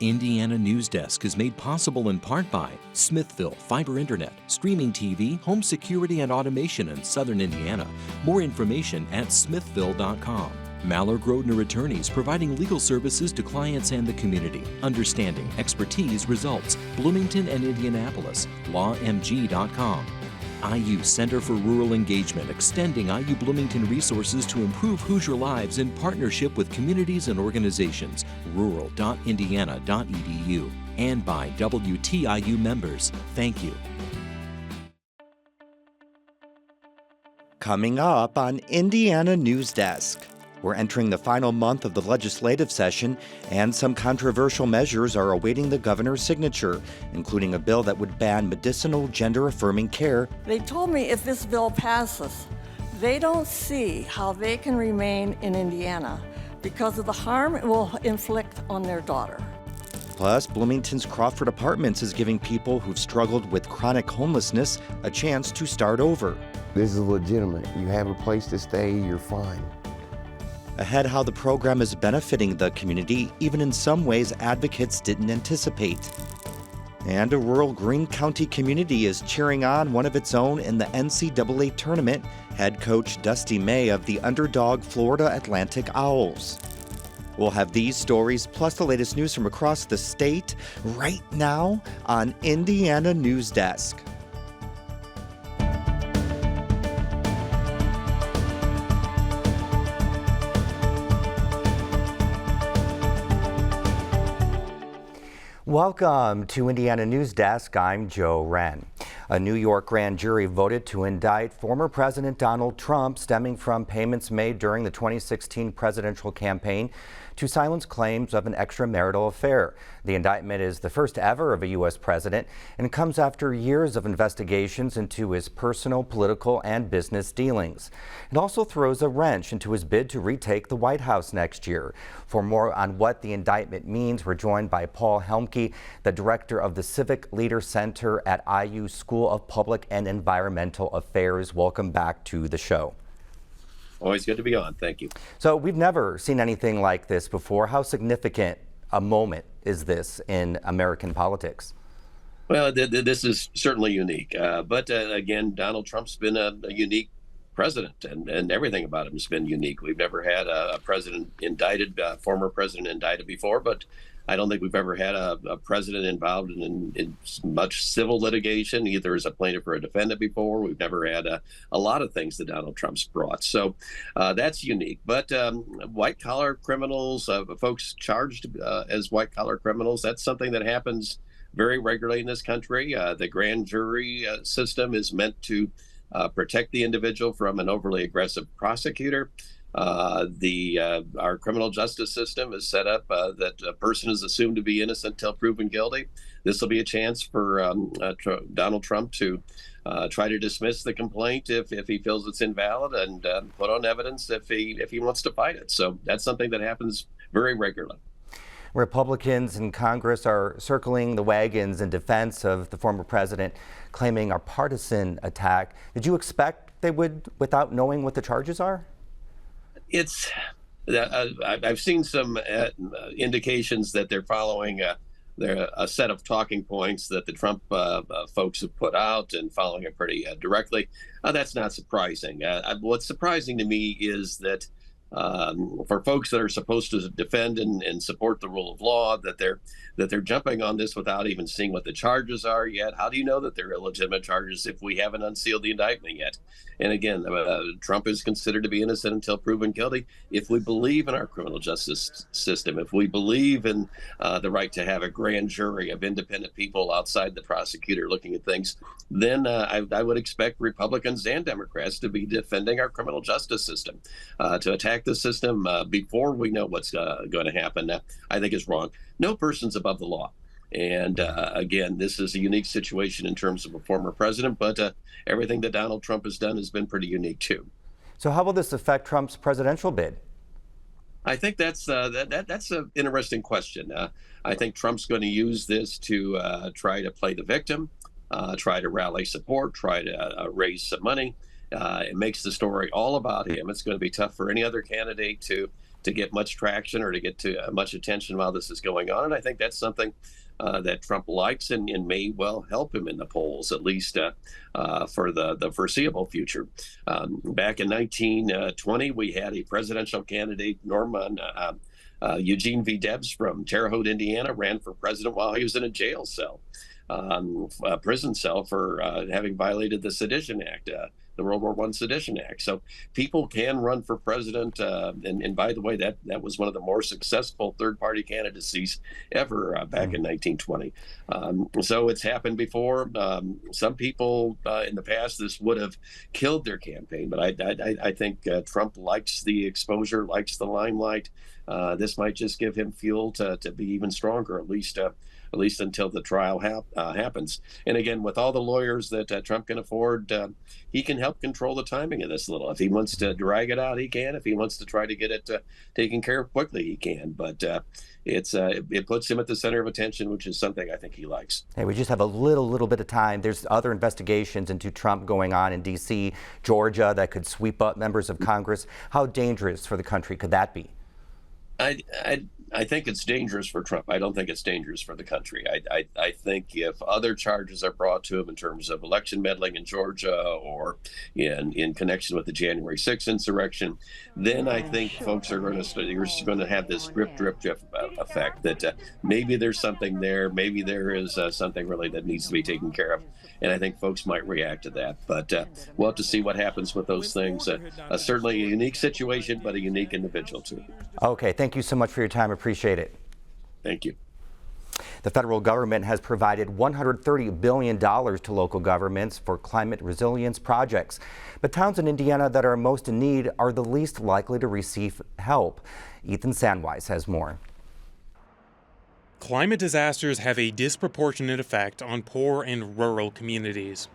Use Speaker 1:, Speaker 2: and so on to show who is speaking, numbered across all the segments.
Speaker 1: Indiana Newsdesk is made possible in part by Smithville Fiber Internet, streaming TV, home security and automation in Southern Indiana. More information at smithville.com. Maller Grodner Attorneys, providing legal services to clients and the community. Understanding, expertise, results. Bloomington and Indianapolis. LawMG.com. IU Center for Rural Engagement, extending IU Bloomington resources to improve Hoosier lives in partnership with communities and organizations. rural.indiana.edu. And by WTIU members. Thank you.
Speaker 2: Coming up on Indiana Newsdesk. We're entering the final month of the legislative session, and some controversial measures are awaiting the governor's signature, including a bill that would ban medicinal gender-affirming care.
Speaker 3: They told me if this bill passes, they don't see how they can remain in Indiana because of the harm it will inflict on their daughter.
Speaker 2: Plus, Bloomington's Crawford Apartments is giving people who've struggled with chronic homelessness a chance to start over.
Speaker 4: This is legitimate. You have a place to stay, you're fine.
Speaker 2: Ahead, how the program is benefiting the community, even in some ways advocates didn't anticipate. And a rural Greene County community is cheering on one of its own in the NCAA tournament, head coach Dusty May of the underdog Florida Atlantic Owls. We'll have these stories plus the latest news from across the state right now on Indiana Newsdesk. Welcome to Indiana Newsdesk. I'm Joe Wren. A New York grand jury voted to indict former President Donald Trump stemming from payments made during the 2016 presidential campaign to silence claims of an extramarital affair. The indictment is the first ever of a U.S. president and comes after years of investigations into his personal, political, and business dealings. It also throws a wrench into his bid to retake the White House next year. For more on what the indictment means, we're joined by Paul Helmke, the director of the Civic Leader Center at IU School of Public and Environmental Affairs. Welcome back to the show.
Speaker 5: Always good to be on. Thank you.
Speaker 2: So we've never seen anything like this before. How significant a moment is this in American politics?
Speaker 5: Well, this is certainly unique. But again, Donald Trump's been a unique president, and everything about him has been unique. We've never had a president indicted, former president indicted before, but I don't think we've ever had a president involved in much civil litigation, either as a plaintiff or a defendant before. We've never had a lot of things that Donald Trump's brought. So that's unique. But white-collar criminals, folks charged as white-collar criminals, that's something that happens very regularly in this country. The grand jury system is meant to protect the individual from an overly aggressive prosecutor. Our criminal justice system is set up that a person is assumed to be innocent until proven guilty. This will be a chance for Donald Trump to try to dismiss the complaint if he feels it's invalid, and put on evidence if he wants to fight it. So that's something that happens very regularly.
Speaker 2: Republicans in Congress are circling the wagons in defense of the former president, claiming a partisan attack. Did you expect they would, without knowing what the charges are?
Speaker 5: I've seen some indications that they're following a set of talking points that the Trump folks have put out and following it pretty directly. That's not surprising. What's surprising to me is that for folks that are supposed to defend and support the rule of law, that they're jumping on this without even seeing what the charges are yet. How do you know that they're illegitimate charges if we haven't unsealed the indictment yet? And again, Trump is considered to be innocent until proven guilty. If we believe in our criminal justice system, if we believe in the right to have a grand jury of independent people outside the prosecutor looking at things, then I would expect Republicans and Democrats to be defending our criminal justice system. To attack the system before we know what's going to happen, I think is wrong. No person's above the law. And again, this is a unique situation in terms of a former president, but everything that Donald Trump has done has been pretty unique too.
Speaker 2: So how will this affect Trump's presidential bid?
Speaker 5: I think that's an interesting question. I think Trump's going to use this to try to play the victim, try to rally support, try to raise some money. It makes the story all about him. It's going to be tough for any other candidate to get much traction or to get to much attention while this is going on. And I think that's something that Trump likes and may well help him in the polls, at least for the foreseeable future. Back in 1920, we had a presidential candidate, Norman Eugene V. Debs from Terre Haute, Indiana, ran for president while he was in a jail cell, a prison cell for having violated the Sedition Act, the World War I Sedition Act. So people can run for president. And by the way, that was one of the more successful third-party candidacies ever back in 1920. So it's happened before. Some people in the past, this would have killed their campaign. But I think Trump likes the exposure, likes the limelight. This might just give him fuel to be even stronger, at least until the trial happens. And again, with all the lawyers that Trump can afford, he can help control the timing of this a little. If he wants to drag it out, he can. If he wants to try to get it taken care of quickly, he can. But it puts him at the center of attention, which is something I think he likes.
Speaker 2: Hey, we just have a little bit of time. There's other investigations into Trump going on in D.C., Georgia, that could sweep up members of Congress. How dangerous for the country could that be?
Speaker 5: I think it's dangerous for Trump. I don't think it's dangerous for the country. I think if other charges are brought to him in terms of election meddling in Georgia or in connection with the January 6th insurrection, then I think folks are going to have this drip effect that maybe there's something there. Maybe there is something really that needs to be taken care of. And I think folks might react to that. But we'll have to see what happens with those things. Certainly a unique situation, but a unique individual too.
Speaker 2: Okay, thank you so much for your time. Appreciate it.
Speaker 5: Thank you.
Speaker 2: The federal government has provided $130 billion to local governments for climate resilience projects. But towns in Indiana that are most in need are the least likely to receive help. Ethan Sandwise has more.
Speaker 6: Climate disasters have a disproportionate effect on poor and rural communities.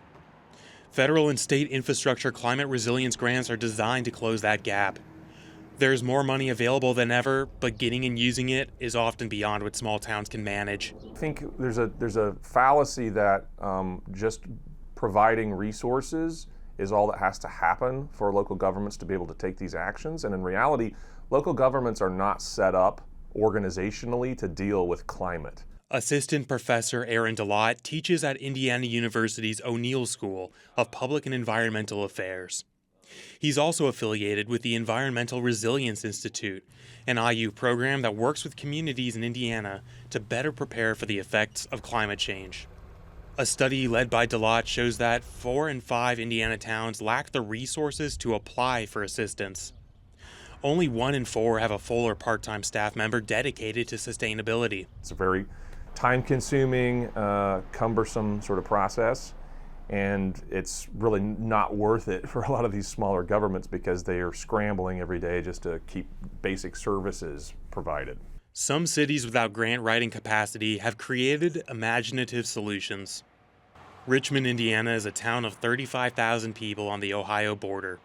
Speaker 6: Federal and state infrastructure climate resilience grants are designed to close that gap. There's more money available than ever, but getting and using it is often beyond what small towns can manage.
Speaker 7: I think there's a fallacy that just providing resources is all that has to happen for local governments to be able to take these actions. And in reality, local governments are not set up organizationally to deal with climate.
Speaker 6: Assistant Professor Aaron DeLotte teaches at Indiana University's O'Neill School of Public and Environmental Affairs. He's also affiliated with the Environmental Resilience Institute, an IU program that works with communities in Indiana to better prepare for the effects of climate change. A study led by DeLotte shows that 4 in 5 Indiana towns lack the resources to apply for assistance. Only 1 in 4 have a full or part-time staff member dedicated to sustainability.
Speaker 7: It's a very time-consuming, cumbersome sort of process, and it's really not worth it for a lot of these smaller governments because they are scrambling every day just to keep basic services provided.
Speaker 6: Some cities without grant writing capacity have created imaginative solutions. Richmond, Indiana is a town of 35,000 people on the Ohio border.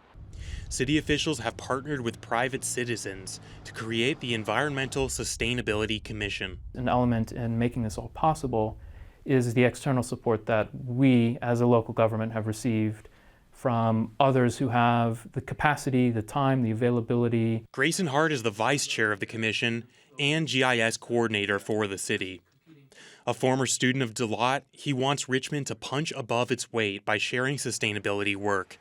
Speaker 6: City officials have partnered with private citizens to create the Environmental Sustainability Commission.
Speaker 8: An element in making this all possible is the external support that we as a local government have received from others who have the capacity, the time, the availability.
Speaker 6: Grayson Hart is the vice chair of the commission and GIS coordinator for the city. A former student of DeLotte, he wants Richmond to punch above its weight by sharing sustainability work.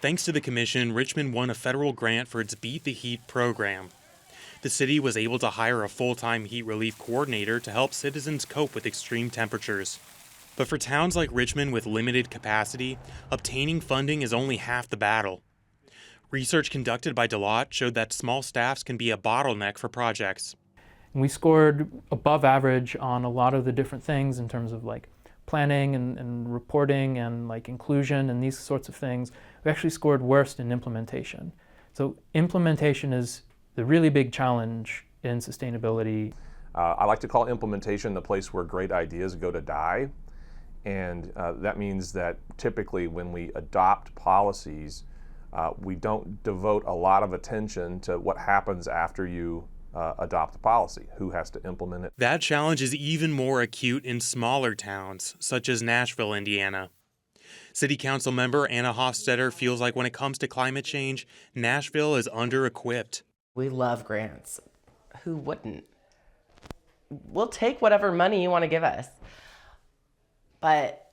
Speaker 6: Thanks to the commission, Richmond won a federal grant for its Beat the Heat program. The city was able to hire a full-time heat relief coordinator to help citizens cope with extreme temperatures. But for towns like Richmond with limited capacity, obtaining funding is only half the battle. Research conducted by DeLotte showed that small staffs can be a bottleneck for projects.
Speaker 8: We scored above average on a lot of the different things in terms of like planning and reporting and like inclusion and these sorts of things. We actually scored worst in implementation. So implementation is the really big challenge in sustainability.
Speaker 7: I like to call implementation the place where great ideas go to die. And that means that typically when we adopt policies, we don't devote a lot of attention to what happens after you adopt a policy, who has to implement it.
Speaker 6: That challenge is even more acute in smaller towns, such as Nashville, Indiana. City Council member Anna Hofstetter feels like when it comes to climate change, Nashville is under-equipped.
Speaker 9: We love grants. Who wouldn't? We'll take whatever money you want to give us. But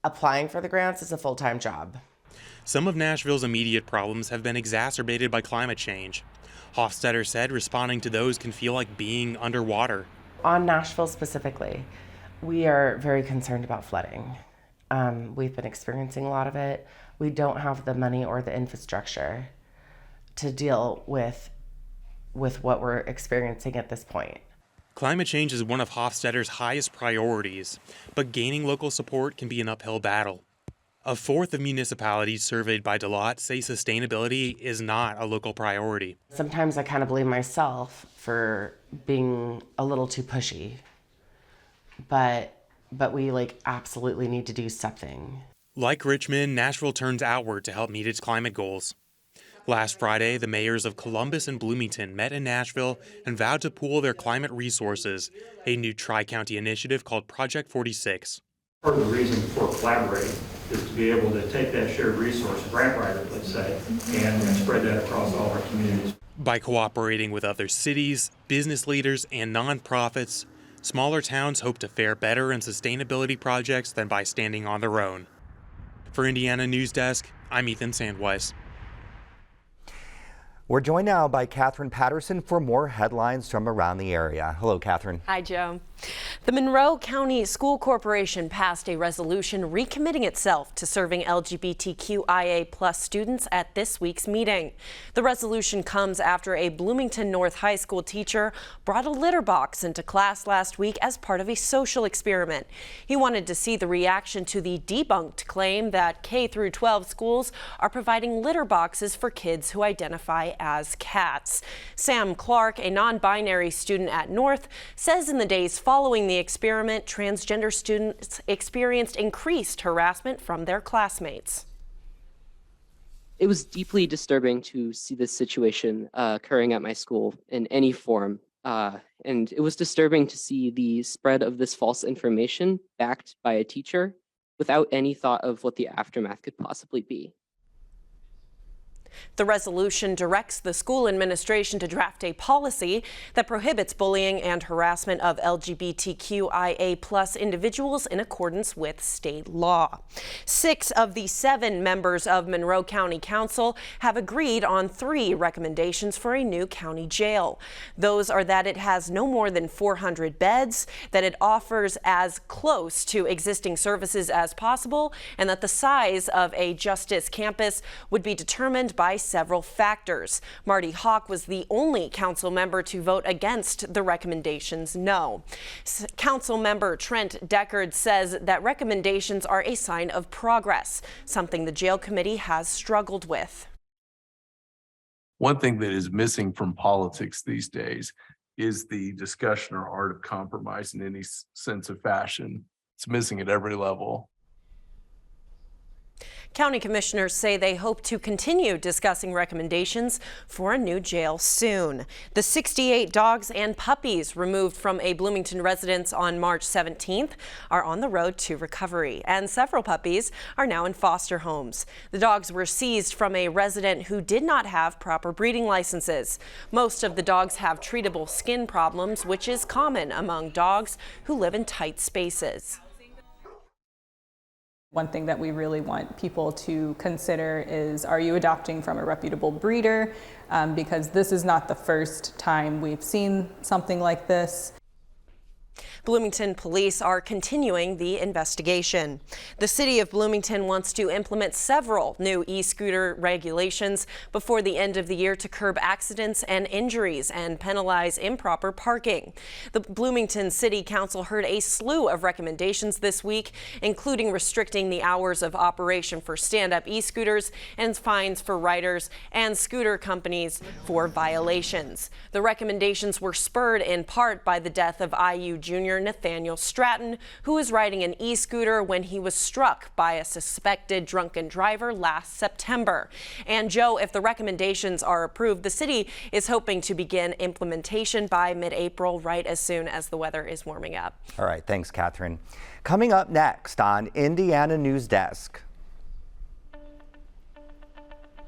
Speaker 9: applying for the grants is a full-time job.
Speaker 6: Some of Nashville's immediate problems have been exacerbated by climate change. Hofstetter said responding to those can feel like being underwater.
Speaker 9: On Nashville specifically, we are very concerned about flooding. We've been experiencing a lot of it. We don't have the money or the infrastructure to deal with what we're experiencing at this point.
Speaker 6: Climate change is one of Hofstetter's highest priorities, but gaining local support can be an uphill battle. A fourth of municipalities surveyed by Delott say sustainability is not a local priority.
Speaker 9: Sometimes I kind of blame myself for being a little too pushy, but we absolutely need to do something.
Speaker 6: Like Richmond, Nashville turns outward to help meet its climate goals. Last Friday, the mayors of Columbus and Bloomington met in Nashville and vowed to pool their climate resources, a new tri-county initiative called Project 46.
Speaker 10: Part of the reason for collaborating is to be able to take that shared resource, grant writer, let's say, and spread that across all our communities.
Speaker 6: By cooperating with other cities, business leaders, and nonprofits, smaller towns hope to fare better in sustainability projects than by standing on their own. For Indiana Newsdesk, I'm Ethan Sandweiss.
Speaker 2: We're joined now by Catherine Patterson for more headlines from around the area. Hello, Catherine.
Speaker 11: Hi, Joe. The Monroe County School Corporation passed a resolution recommitting itself to serving LGBTQIA+ students at this week's meeting. The resolution comes after a Bloomington North High School teacher brought a litter box into class last week as part of a social experiment. He wanted to see the reaction to the debunked claim that K-12 schools are providing litter boxes for kids who identify as cats. Sam Clark, a non-binary student at North, says in the days following the experiment, transgender students experienced increased harassment from their classmates.
Speaker 12: It was deeply disturbing to see this situation occurring at my school in any form. And it was disturbing to see the spread of this false information backed by a teacher without any thought of what the aftermath could possibly be.
Speaker 11: The resolution directs the school administration to draft a policy that prohibits bullying and harassment of LGBTQIA+ individuals in accordance with state law. 6 of the 7 members of Monroe County Council have agreed on 3 recommendations for a new county jail. Those are that it has no more than 400 beds, that it offers as close to existing services as possible, and that the size of a justice campus would be determined by several factors. Marty Hawk was the only council member to vote against the recommendations no. Council member Trent Deckard says that recommendations are a sign of progress, something the jail committee has struggled with.
Speaker 13: One thing that is missing from politics these days is the discussion or art of compromise in any sense of fashion. It's missing at every level.
Speaker 11: County commissioners say they hope to continue discussing recommendations for a new jail soon. The 68 dogs and puppies removed from a Bloomington residence on March 17th are on the road to recovery, and several puppies are now in foster homes. The dogs were seized from a resident who did not have proper breeding licenses. Most of the dogs have treatable skin problems, which is common among dogs who live in tight spaces.
Speaker 14: One thing that we really want people to consider is, are you adopting from a reputable breeder? Because this is not the first time we've seen something like this.
Speaker 11: Bloomington police are continuing the investigation. The city of Bloomington wants to implement several new e-scooter regulations before the end of the year to curb accidents and injuries and penalize improper parking. The Bloomington City Council heard a slew of recommendations this week, including restricting the hours of operation for stand-up e-scooters and fines for riders and scooter companies for violations. The recommendations were spurred in part by the death of IU junior Nathaniel Stratton, who was riding an e-scooter when he was struck by a suspected drunken driver last September. And Joe, if the recommendations are approved, the city is hoping to begin implementation by mid-April, right as soon as the weather is warming up.
Speaker 2: All right, thanks, Catherine. Coming up next on Indiana Newsdesk.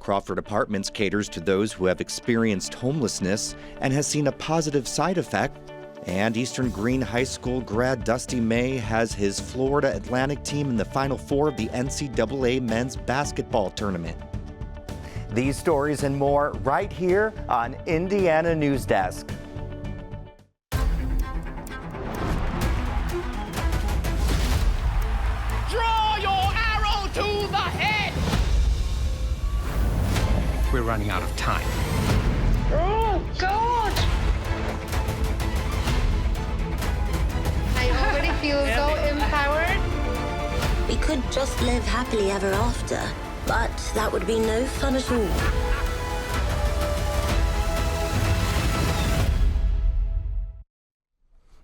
Speaker 2: Crawford Apartments caters to those who have experienced homelessness and has seen a positive side effect. And Eastern Greene High School grad Dusty May has his Florida Atlantic team in the Final Four of the NCAA men's basketball tournament. These stories and more right here on Indiana Newsdesk.
Speaker 15: Draw your arrow to the head!
Speaker 16: We're running out of time.
Speaker 17: Oh, God! I already feel so empowered.
Speaker 18: We could just live happily ever after, but that would be no fun at all.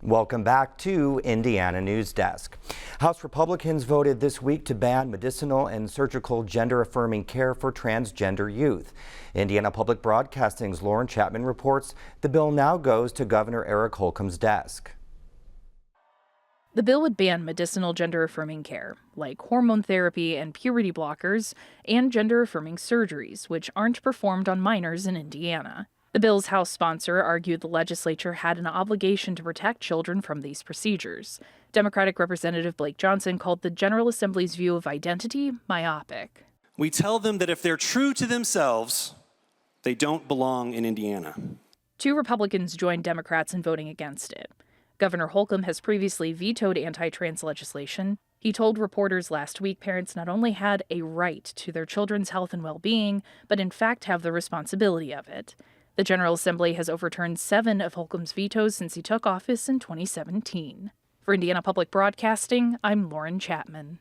Speaker 2: Welcome back to Indiana Newsdesk. House Republicans voted this week to ban medicinal and surgical gender-affirming care for transgender youth. Indiana Public Broadcasting's Lauren Chapman reports the bill now goes to Governor Eric Holcomb's desk.
Speaker 19: The bill would ban medicinal gender-affirming care, like hormone therapy and puberty blockers, and gender-affirming surgeries, which aren't performed on minors in Indiana. The bill's House sponsor argued the legislature had an obligation to protect children from these procedures. Democratic Representative Blake Johnson called the General Assembly's view of identity myopic.
Speaker 20: We tell them that if they're true to themselves, they don't belong in Indiana.
Speaker 19: 2 Republicans joined Democrats in voting against it. Governor Holcomb has previously vetoed anti-trans legislation. He told reporters last week parents not only had a right to their children's health and well-being, but in fact have the responsibility of it. The General Assembly has overturned 7 of Holcomb's vetoes since he took office in 2017. For Indiana Public Broadcasting, I'm Lauren Chapman.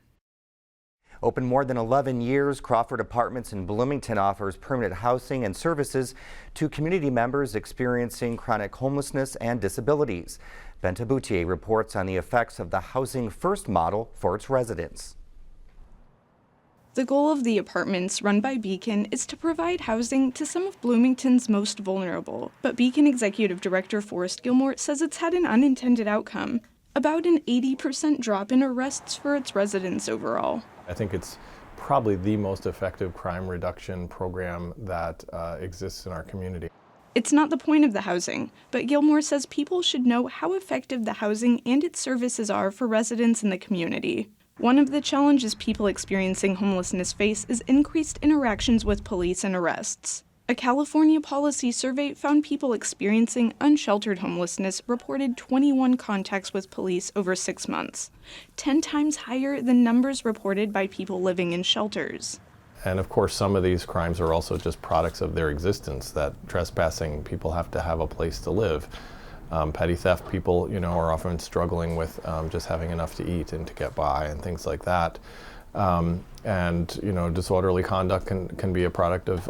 Speaker 2: Open more than 11 years, Crawford Apartments in Bloomington offers permanent housing and services to community members experiencing chronic homelessness and disabilities. Benta Boutier reports on the effects of the Housing First model for its residents.
Speaker 21: The goal of the apartments run by Beacon is to provide housing to some of Bloomington's most vulnerable, but Beacon Executive Director Forrest Gilmore says it's had an unintended outcome, about an 80% drop in arrests for its residents overall.
Speaker 7: I think it's probably the most effective crime reduction program that exists in our community.
Speaker 21: It's not the point of the housing, but Gilmore says people should know how effective the housing and its services are for residents in the community. One of the challenges people experiencing homelessness face is increased interactions with police and arrests. A California policy survey found people experiencing unsheltered homelessness reported 21 contacts with police over 6 months, 10 times higher than numbers reported by people living in shelters.
Speaker 7: And of course, some of these crimes are also just products of their existence, that trespassing people have to have a place to live. Petty theft people, are often struggling with just having enough to eat and to get by and things like that. And disorderly conduct can be a product of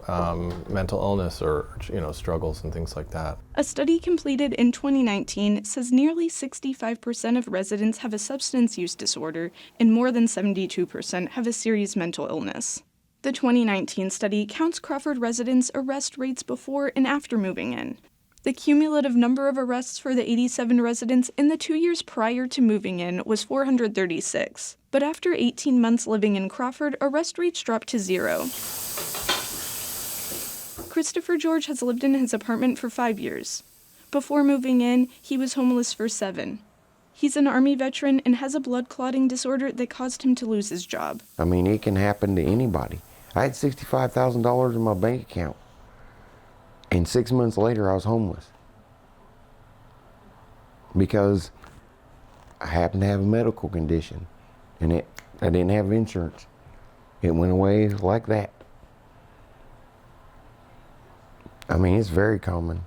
Speaker 7: mental illness or, struggles and things like that.
Speaker 21: A study completed in 2019 says nearly 65% of residents have a substance use disorder and more than 72% have a serious mental illness. The 2019 study counts Crawford residents' arrest rates before and after moving in. The cumulative number of arrests for the 87 residents in the 2 years prior to moving in was 436. But after 18 months living in Crawford, arrest rates dropped to 0. Christopher George has lived in his apartment for 5 years. Before moving in, he was homeless for 7. He's an Army veteran and has a blood clotting disorder that caused him to lose his job.
Speaker 4: I mean, it can happen to anybody. I had $65,000 in my bank account. And 6 months later, I was homeless because I happened to have a medical condition, and I didn't have insurance. It went away like that. I mean, it's very common.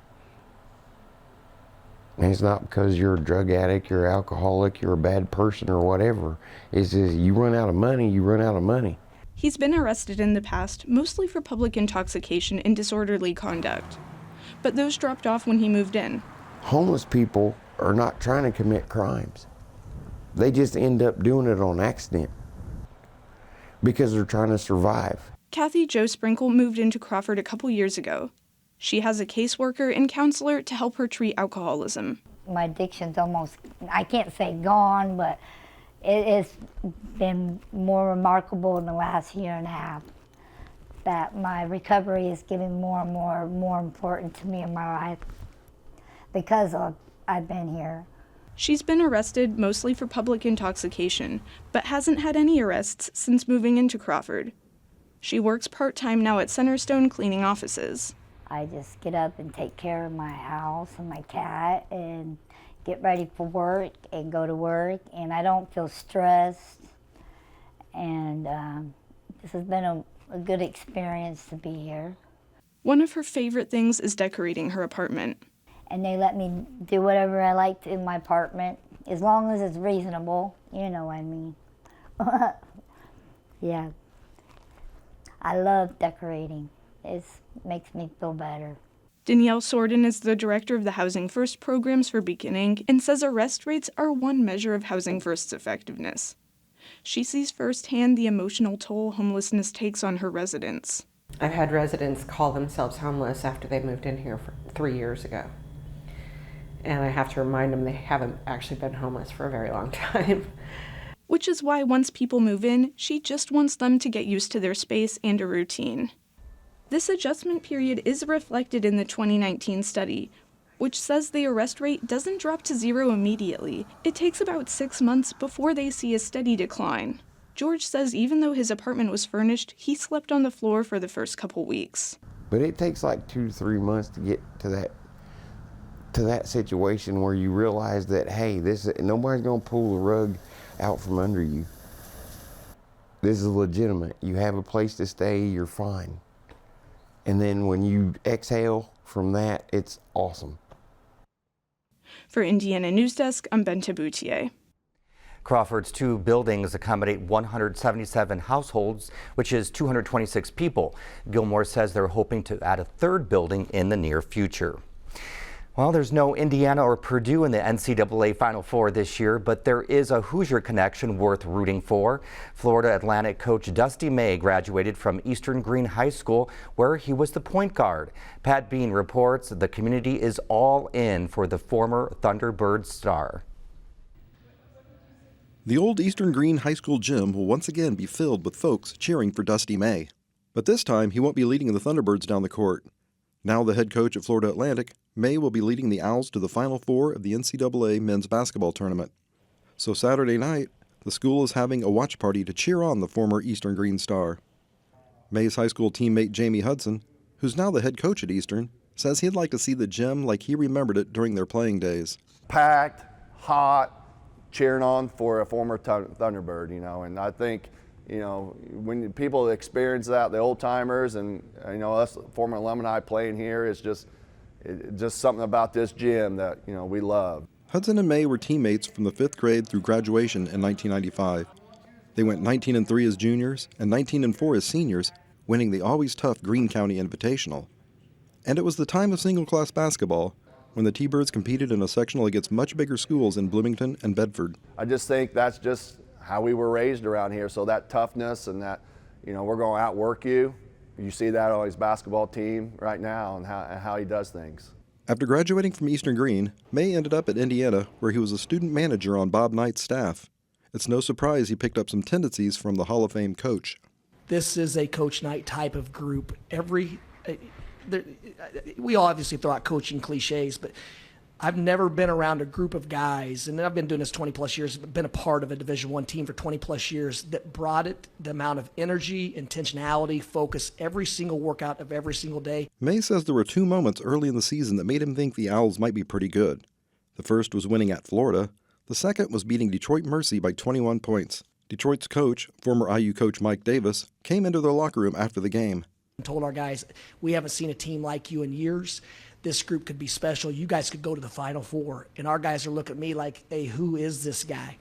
Speaker 4: And it's not because you're a drug addict, you're an alcoholic, you're a bad person or whatever. It's just you run out of money, you run out of money.
Speaker 21: He's been arrested in the past, mostly for public intoxication and disorderly conduct. But those dropped off when he moved in.
Speaker 4: Homeless people are not trying to commit crimes. They just end up doing it on accident because they're trying to survive.
Speaker 21: Kathy Jo Sprinkle moved into Crawford a couple years ago. She has a caseworker and counselor to help her treat alcoholism.
Speaker 22: My addiction's almost, I can't say gone, but it's been more remarkable in the last year and a half. that my recovery is getting more and more important to me in my life because I've been here.
Speaker 21: She's been arrested mostly for public intoxication, but hasn't had any arrests since moving into Crawford. She works part-time now at Centerstone cleaning offices.
Speaker 22: I just get up and take care of my house and my cat and get ready for work and go to work, and I don't feel stressed. And this has been a good experience to be here.
Speaker 21: One of her favorite things is decorating her apartment.
Speaker 22: And they let me do whatever I like in my apartment, as long as it's reasonable, you know what I mean. Yeah. I love decorating. It makes me feel better.
Speaker 21: Danielle Sorden is the director of the Housing First programs for Beginning and says arrest rates are one measure of Housing First's effectiveness. She sees firsthand the emotional toll homelessness takes on her residents.
Speaker 1: I've had residents call themselves homeless after they moved in here 3 years ago. And I have to remind them they haven't actually been homeless for a very long time.
Speaker 21: Which is why once people move in, she just wants them to get used to their space and a routine. This adjustment period is reflected in the 2019 study, which says the arrest rate doesn't drop to zero immediately. It takes about 6 months before they see a steady decline. George says even though his apartment was furnished, he slept on the floor for the first couple weeks.
Speaker 4: But it takes like 2 to 3 months to get to that situation where you realize that, hey, nobody's gonna pull the rug out from under you. This is legitimate. You have a place to stay, you're fine. And then when you exhale from that, it's awesome.
Speaker 21: For Indiana Newsdesk, I'm Benta Boutier.
Speaker 2: Crawford's 2 buildings accommodate 177 households, which is 226 people. Gilmore says they're hoping to add a 3rd building in the near future. Well, there's no Indiana or Purdue in the NCAA Final Four this year, but there is a Hoosier connection worth rooting for. Florida Atlantic coach Dusty May graduated from Eastern Greene High School, where he was the point guard. Pat Bean reports the community is all in for the former Thunderbird star.
Speaker 3: The old Eastern Greene High School gym will once again be filled with folks cheering for Dusty May. But this time, he won't be leading the Thunderbirds down the court. Now the head coach at Florida Atlantic, May will be leading the Owls to the Final Four of the NCAA men's basketball tournament. So Saturday night, the school is having a watch party to cheer on the former Eastern Greene star. May's high school teammate Jamie Hudson, who's now the head coach at Eastern, says he'd like to see the gym like he remembered it during their playing days.
Speaker 23: Packed, hot, cheering on for a former Thunderbird, and I think, when people experience that, the old timers and, us former alumni playing here, it's just something about this gym that, we love.
Speaker 3: Hudson and May were teammates from the 5th grade through graduation in 1995. They went 19-3 as juniors and 19-4 as seniors, winning the always tough Greene County Invitational. And it was the time of single-class basketball when the T-Birds competed in a sectional against much bigger schools in Bloomington and Bedford.
Speaker 23: I just think that's just how we were raised around here, so that toughness and that, we're going to outwork you. You see that on his basketball team right now and how he does things.
Speaker 3: After graduating from Eastern Greene, May ended up at Indiana, where he was a student manager on Bob Knight's staff. It's no surprise he picked up some tendencies from the Hall of Fame coach.
Speaker 24: This is a Coach Knight type of group. We all obviously throw out coaching cliches, but I've never been around a group of guys, and I've been doing this 20 plus years, been a part of a Division I team for 20 plus years, that brought it the amount of energy, intentionality, focus every single workout of every single day.
Speaker 3: May says there were 2 moments early in the season that made him think the Owls might be pretty good. The first was winning at Florida. The second was beating Detroit Mercy by 21 points. Detroit's coach, former IU coach Mike Davis, came into their locker room after the game.
Speaker 24: I told our guys, we haven't seen a team like you in years. This group could be special. You guys could go to the Final Four. And our guys are looking at me like, hey, who is this guy?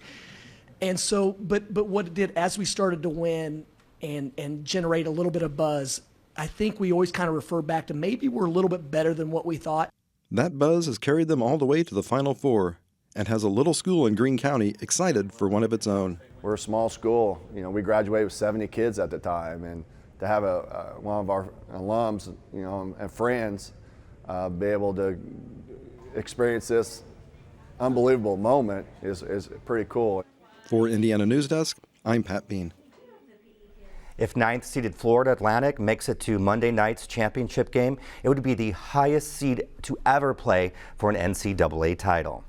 Speaker 24: And so, but what it did, as we started to win and generate a little bit of buzz, I think we always kind of refer back to maybe we're a little bit better than what we thought.
Speaker 3: That buzz has carried them all the way to the Final Four and has a little school in Greene County excited for one of its own.
Speaker 23: We're a small school. We graduated with 70 kids at the time, and to have one of our alums, and friends, be able to experience this unbelievable moment is pretty cool.
Speaker 3: For Indiana Newsdesk, I'm Pat Bean.
Speaker 2: If 9th-seeded Florida Atlantic makes it to Monday night's championship game, it would be the highest seed to ever play for an NCAA title.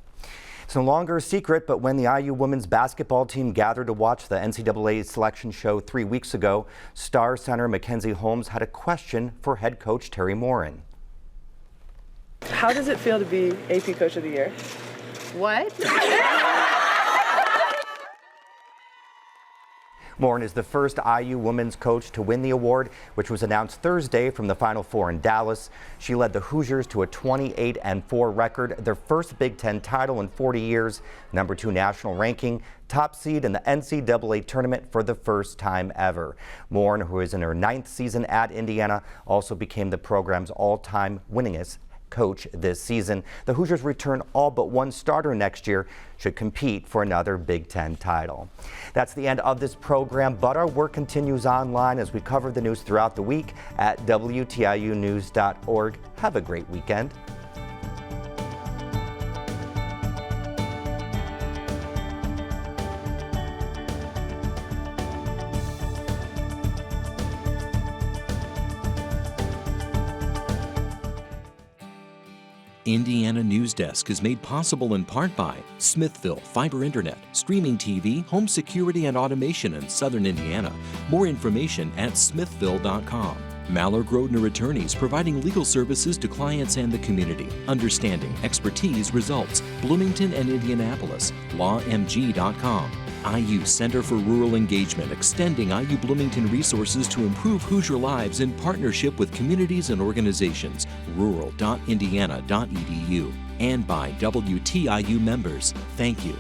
Speaker 2: It's no longer a secret, but when the IU women's basketball team gathered to watch the NCAA selection show 3 weeks ago, star center Mackenzie Holmes had a question for head coach Terry Morin.
Speaker 5: How does it feel to be AP Coach of the Year?
Speaker 17: What?
Speaker 2: Morin is the first IU women's coach to win the award, which was announced Thursday from the Final Four in Dallas. She led the Hoosiers to a 28-4 record, their first Big Ten title in 40 years, number 2 national ranking, top seed in the NCAA tournament for the first time ever. Morin, who is in her 9th season at Indiana, also became the program's all-time winningest coach this season. The Hoosiers return all but one starter next year, should compete for another Big Ten title. That's the end of this program, but our work continues online as we cover the news throughout the week at WTIUnews.org. Have a great weekend.
Speaker 8: Indiana Newsdesk is made possible in part by Smithville Fiber Internet, streaming TV, home security and automation in Southern Indiana. More information at smithville.com. Maller Grodner Attorneys, providing legal services to clients and the community. Understanding, expertise, results. Bloomington and Indianapolis. LawMG.com. IU Center for Rural Engagement, extending IU Bloomington resources to improve Hoosier lives in partnership with communities and organizations. Rural.indiana.edu. And by WTIU members. Thank you.